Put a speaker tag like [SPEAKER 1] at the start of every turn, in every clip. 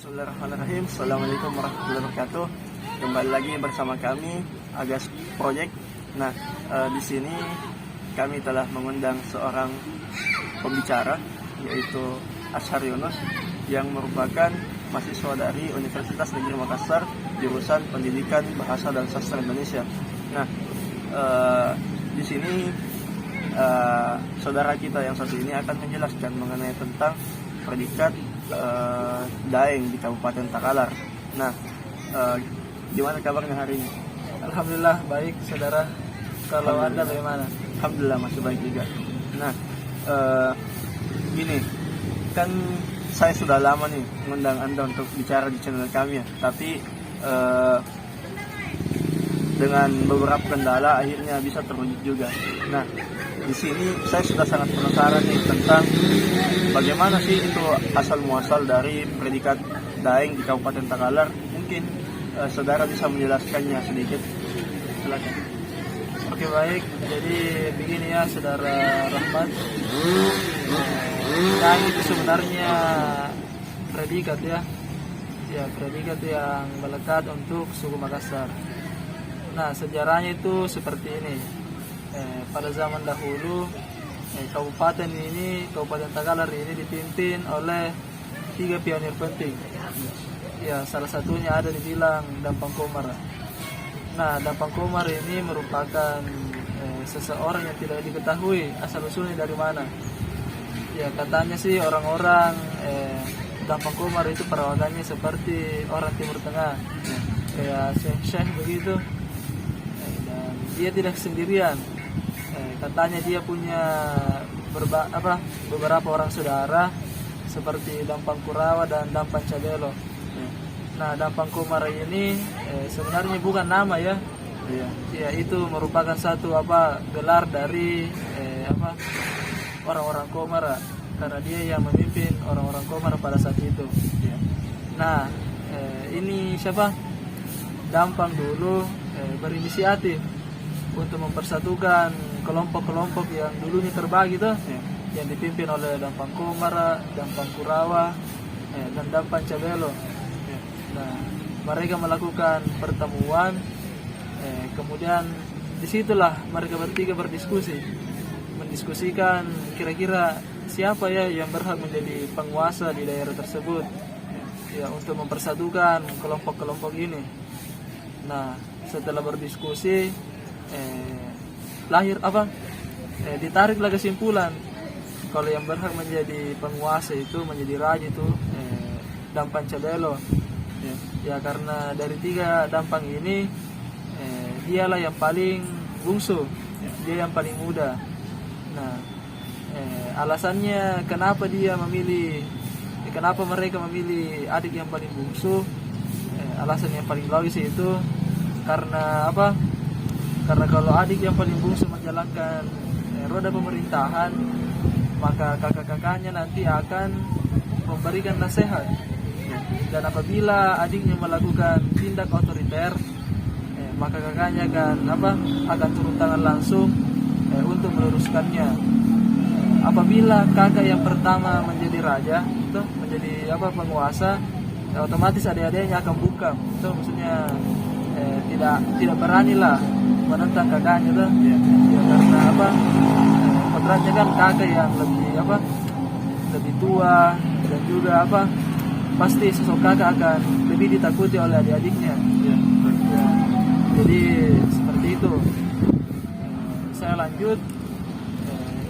[SPEAKER 1] Bismillahirrahmanirrahim. Assalamualaikum warahmatullahi wabarakatuh. Kembali lagi bersama kami Agas Project. Nah, di sini kami telah mengundang seorang pembicara, yaitu Ashar Yunus, yang merupakan mahasiswa dari Universitas Negeri Makassar, jurusan Pendidikan Bahasa dan Sastra Indonesia. Nah, di sini saudara kita yang satu ini akan menjelaskan mengenai tentang predikat Daeng di Kabupaten Takalar. Nah, gimana kabarnya hari ini?
[SPEAKER 2] Alhamdulillah baik, saudara. Kalau Anda bagaimana?
[SPEAKER 1] Alhamdulillah masih baik juga. Nah, gini, kan saya sudah lama nih mengundang Anda untuk bicara di channel kami ya, tapi dengan beberapa kendala akhirnya bisa terwujud juga. Nah, di sini saya sudah sangat penasaran nih tentang bagaimana sih itu asal muasal dari predikat Daeng di Kabupaten Takalar. Mungkin saudara bisa menjelaskannya sedikit. Silakan.
[SPEAKER 2] Oke, baik. Jadi begini ya, saudara Rahmat. Daeng itu sebenarnya predikat ya. Ya, predikat yang melekat untuk suku Makassar. Nah, sejarahnya itu seperti ini. Pada zaman dahulu Kabupaten Takalar ini dipimpin oleh 3 pionir penting. Ya, salah satunya ada dibilang Dampang Komar. Nah, Dampang Komar ini merupakan seseorang yang tidak diketahui asal usulnya dari mana. Ya, katanya sih orang-orang Dampang Komar itu perawakannya seperti orang Timur Tengah, kayak syekh begitu. Dan dia tidak sendirian. Katanya dia punya beberapa orang saudara seperti Dampang Kurawa dan Dampang Cabelo. Nah, Dampang Komar ini sebenarnya bukan nama ya. Ya, itu merupakan satu gelar dari orang-orang Komar, karena dia yang memimpin orang-orang Komar pada saat itu. Nah, ini siapa? Dampang dulu berinisiatif untuk mempersatukan kelompok-kelompok yang dulunya terbagi tuh, yang dipimpin oleh Dampang Komar, Dampang Kurawa, dan Dampang Cabelo. Nah, mereka melakukan pertemuan, kemudian disitulah mereka bertiga mendiskusikan kira-kira siapa ya yang berhak menjadi penguasa di daerah tersebut, ya, untuk mempersatukan kelompok-kelompok ini. Nah, setelah berdiskusi, ditariklah kesimpulan kalau yang berhak menjadi penguasa itu, menjadi raja itu Dampang Cabelo. Ya, karena dari 3 Dampang ini dialah yang paling bungsu, dia yang paling muda. Nah, alasannya kenapa mereka memilih adik yang paling bungsu, alasan yang paling logis itu karena karena kalau adik yang paling bungsu menjalankan roda pemerintahan, maka kakak-kakaknya nanti akan memberikan nasihat. Dan apabila adiknya melakukan tindak otoriter, maka kakaknya akan turun tangan langsung untuk meluruskannya. Apabila kakak yang pertama menjadi raja, itu menjadi penguasa, otomatis adik-adiknya akan bungkam. Itu maksudnya tidak beranilah menentang kakaknya tuh. Ya, karena kodratnya kan kakak yang lebih tua, dan juga pasti sosok kakak akan lebih ditakuti oleh adik-adiknya. Ya. Jadi seperti itu. Saya lanjut,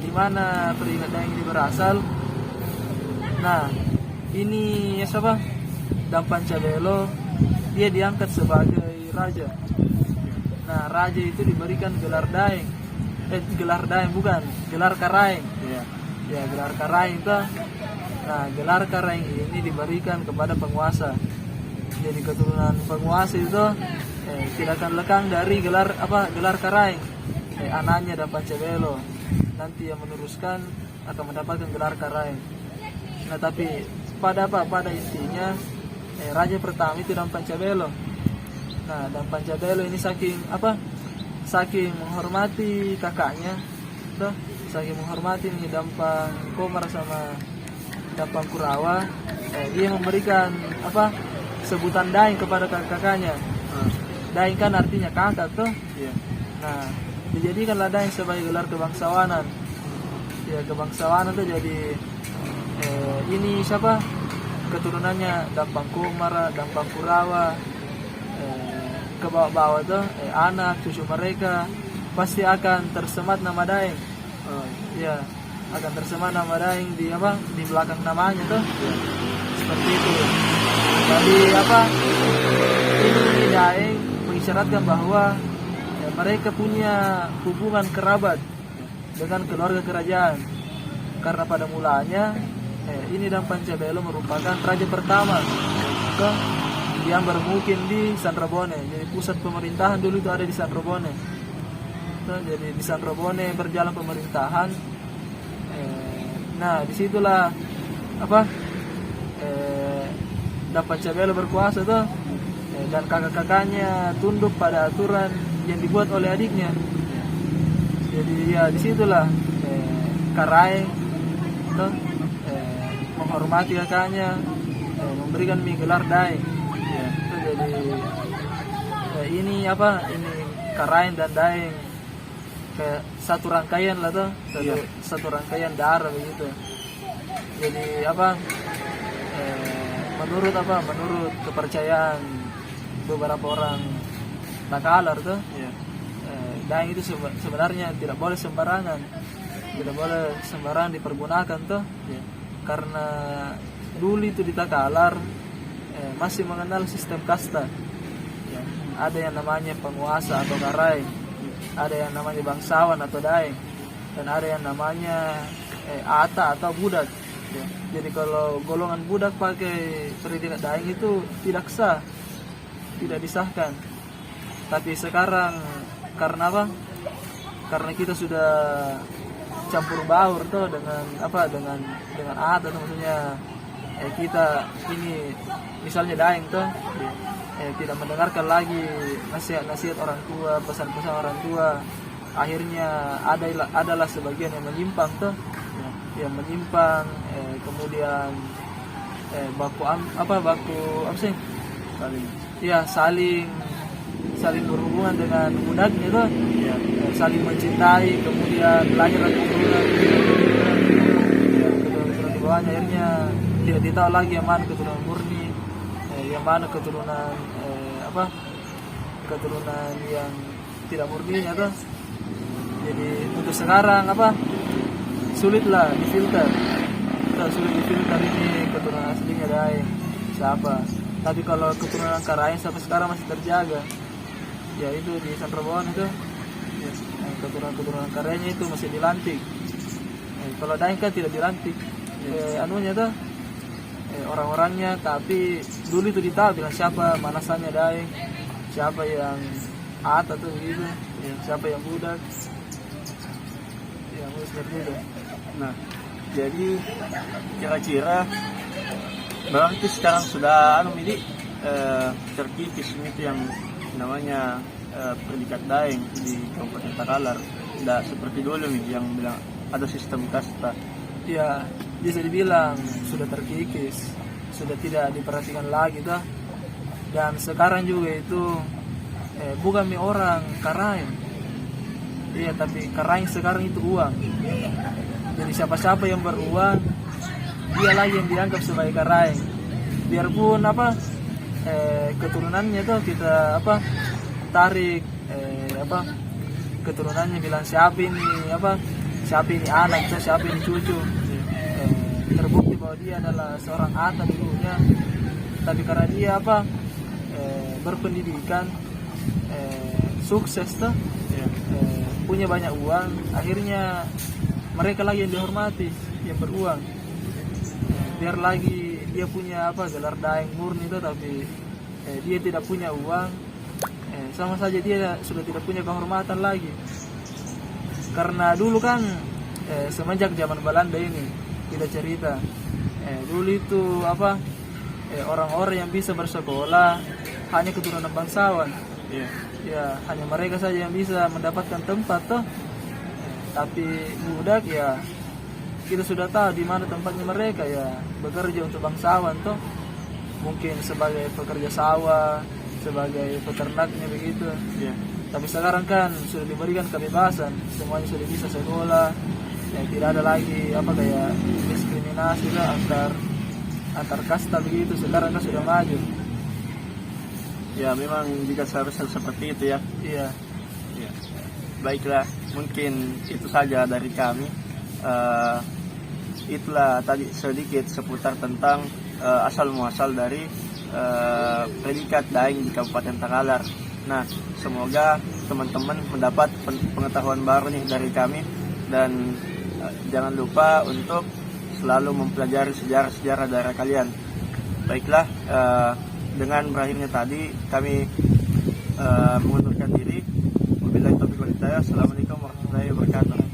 [SPEAKER 2] di mana predikat Daeng ini berasal. Nah, ini Dampang Cabelo, dia diangkat sebagai raja. Nah, raja itu diberikan gelar Daeng. Gelar Daeng bukan, gelar Karaeng. Ya, gelar Karaeng itu. Nah, gelar Karaeng ini diberikan kepada penguasa. Jadi keturunan penguasa itu tidak akan lekang dari gelar Karaeng. Anaknya Dampang Cabelo nanti yang meneruskan akan mendapatkan gelar Karaeng. Nah, tapi pada intinya raja pertama itu Dampang Cabelo. Nah, Dampang Cabelo ini saking menghormati kakaknya, saking menghormati nih Dampang Komar sama dan Pangkurawa, dia memberikan apa sebutan daeng kepada kakak-kakaknya. Daeng kan artinya kakak tuh.
[SPEAKER 1] Iya.
[SPEAKER 2] Nah, dijadikanlah daeng sebagai gelar kebangsawanan. Ya, kebangsawanan tuh jadi ini siapa? Keturunannya Dampang Kumara, Dampang Kurawa, ke bawah-bawah tuh anak cucu mereka pasti akan tersemat nama daeng. Ya, akan tersemat nama daeng di apa? Di belakang namanya tuh. Seperti itu. Jadi apa? Ini daeng mengisyaratkan bahwa mereka punya hubungan kerabat dengan keluarga kerajaan. Karena pada mulanya ini dan Pancabelo merupakan raja pertama yang bermukim di Sanrobone. Jadi pusat pemerintahan dulu itu ada di Sanrobone. Jadi di Sanrobone berjalan pemerintahan. Nah, disitulah apa? Dan Pancabelo berkuasa tuh. Dan kakak-kakaknya tunduk pada aturan yang dibuat oleh adiknya. Jadi ya disitulah Karaeng tuh menghormati kakaknya, memberikan gelar daeng. Jadi ini apa? Ini Karaeng dan daeng kayak satu rangkaian lah tuh, satu rangkaian darah begitu. Jadi apa? Menurut kepercayaan beberapa orang Takalar tuh, daeng itu sebenarnya tidak boleh sembarangan, dipergunakan tuh, karena dulu itu di Takalar masih mengenal sistem kasta. Ada yang namanya penguasa atau karai, ada yang namanya bangsawan atau daeng, dan ada yang namanya ata atau budak. Jadi kalau golongan budak pakai predikat daeng itu tidak sah, tidak disahkan. Tapi sekarang karena apa? Karena kita sudah campur baur tuh dengan apa? Dengan ata, maksudnya kita ini misalnya daeng tuh tidak mendengarkan lagi nasihat orang tua, pesan-pesan orang tua. Akhirnya adalah sebagian yang menyimpang tuh, yang menyimpang, kemudian baku apa sih? Saling berhubungan dengan budaknya tuh, saling mencintai, kemudian lahir keturunan ke bawahnya. Akhirnya tidak ditahu lagi yang mana keturunan murni, yang mana keturunan keturunan yang tidak murninya tuh. Jadi untuk sekarang sulitlah difilter, ini keturunan aslinya daeng siapa. Tapi kalau keturunan Karaeng sampai sekarang masih terjaga, ya itu di Sanrobone itu, keturunan Karaengnya itu masih dilantik. Kalau daeng kan tidak dilantik, anunya tuh orang-orangnya, tapi dulu itu ditahu bilang siapa manasannya daeng, siapa yang ata tuh begitu, siapa yang budak, yang seperti itu.
[SPEAKER 1] Nah, jadi kira-kira berarti sekarang sudah terkikis itu yang namanya predikat daeng di Kabupaten Takalar. Tidak seperti dulu yang bilang ada sistem kasta.
[SPEAKER 2] Ya, bisa dibilang sudah terkikis, sudah tidak diperhatikan lagi tuh. Dan sekarang juga itu bukan orang Karaeng. Iya, tapi Karaeng sekarang itu uang. Jadi siapa-siapa yang beruang, dia lagi yang dianggap sebagai Karaeng. Biarpun keturunannya tuh kita tarik keturunannya bilang siapa ini anak tuh, siapa ini cucu. Terbukti bahwa dia adalah seorang ata dulunya, tapi karena dia berpendidikan, sukses tuh, punya banyak uang, akhirnya mereka lagi yang dihormati, yang beruang. Biar lagi dia punya gelar daeng murni itu, tapi dia tidak punya uang, sama saja dia sudah tidak punya kehormatan lagi. Karena dulu kan semenjak zaman Belanda ini kita cerita, dulu itu orang-orang yang bisa bersekolah hanya keturunan bangsawan. Ya, hanya mereka saja yang bisa mendapatkan tempat tuh. Tapi budak ya kita sudah tahu di mana tempatnya mereka ya bekerja untuk bangsawan toh, mungkin sebagai pekerja sawah, sebagai peternaknya begitu.
[SPEAKER 1] Ya.
[SPEAKER 2] Tapi sekarang kan sudah diberikan kebebasan, semuanya sudah bisa sekolah, ya tidak ada lagi apa kayak diskriminasi lah antar kasta begitu. Sekarang kan sudah maju.
[SPEAKER 1] Ya memang juga seharusnya seperti itu ya.
[SPEAKER 2] Iya.
[SPEAKER 1] Ya. Baiklah, mungkin itu saja dari kami. Itulah tadi sedikit seputar tentang asal muasal dari predikat daeng di Kabupaten Takalar. Nah, semoga teman-teman mendapat pengetahuan baru nih dari kami, dan jangan lupa untuk selalu mempelajari sejarah-sejarah daerah kalian. Baiklah, dengan berakhirnya tadi kami mengundurkan diri. Wabillahi taufiq wal hidayah. Assalamualaikum warahmatullahi wabarakatuh.